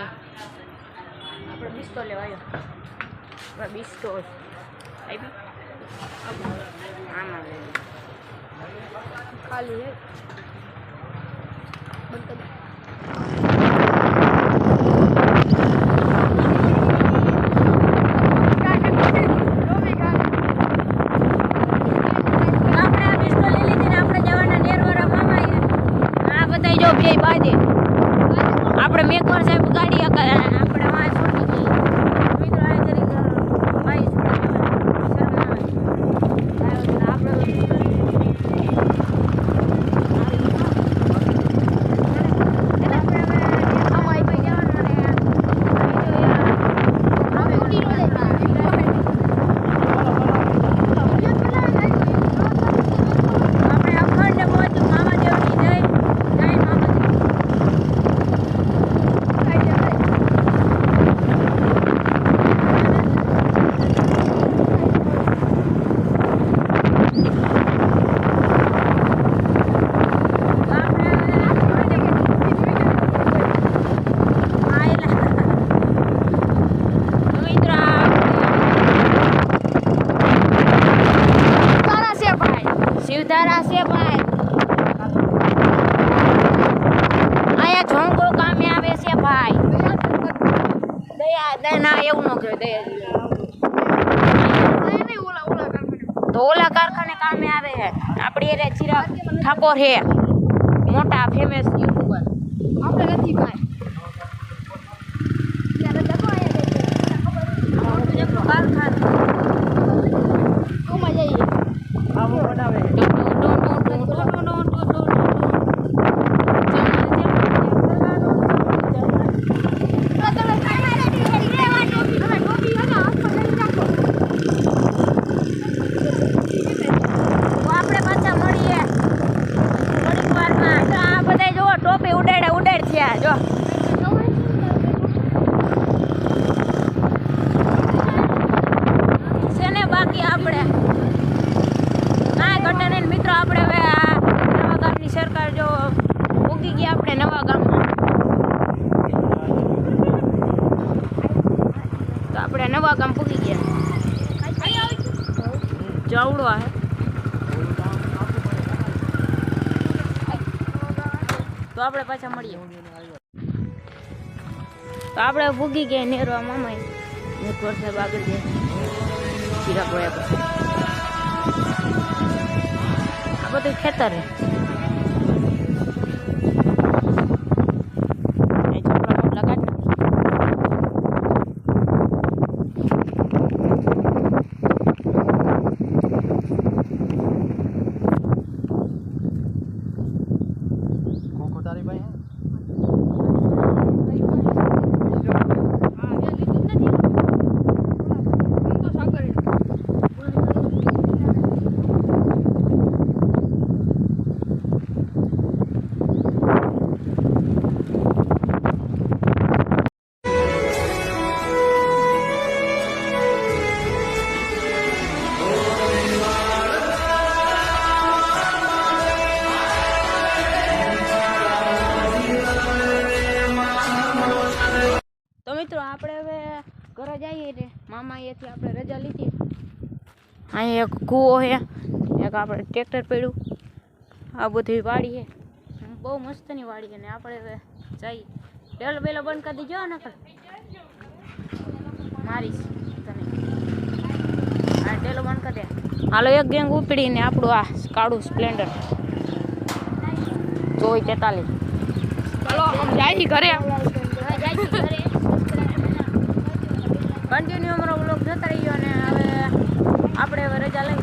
આપણે બિસ્તો લેવા આવ્યો બિસ્તો આવી આમાં ખાલી હે બંધ કરી આપણે મેઘવાર સાહેબ ગાડી આપણે વાં છોડી દઈએ મિત્રો આ જરીક ભાઈ શિવધારા છે ભાઈ અહીંયા ઝોંકો કામે આવે છે ભાઈ દયા ના એવું ન કહે દયા તો ઓલા કારખાને કામે આવે છે આપણી એરે ચિરાગ ઠાકોર છે મોટા ફેમસ યુટ્યુબર આપણે નથી ભાઈ કારખાના કોમાં જઈએ આવો બનાવે જો સેને બાકી આપણે ના ઘટને મિત્રો આપણે હવે આ નવા ગામની સરકાર જો ઉગી ગયા આપણે નવા ગામમાં તો આપણે નવા ગામ પૂગી ગયા ચાવડો હે તો આપણે પાછા મળીએ તો આપણે ભૂગી ગયા નેરવા મામા મેઘવાર સાહેબ આગળ ગયા ચિરાગ વયા પછી આ બધું ખેતર હે મિત્રો આપણે હવે ઘરે જઈએ ને મામા અહીંયાથી આપણે રજા લીધી અહીંયા એક કૂવો છે એક આપણે ટ્રેક્ટર પડ્યું આ બધી વાડી છે બહુ મસ્તની વાડી છે ને આપણે હવે જઈએ ડેલો બેલો બંધ કરી દીજો ને મારીશ તને હા ડેલો બંધ કરી દે હાલો એક ગેંગ ઉપડીને આપણું આ કાળું સ્પ્લેન્ડર 44 ચાલો જાય ઘરે કન્ટિન્યુ અમારો વ્લોગ જોતા રહીયો અને હવે આપણે રજા લઈ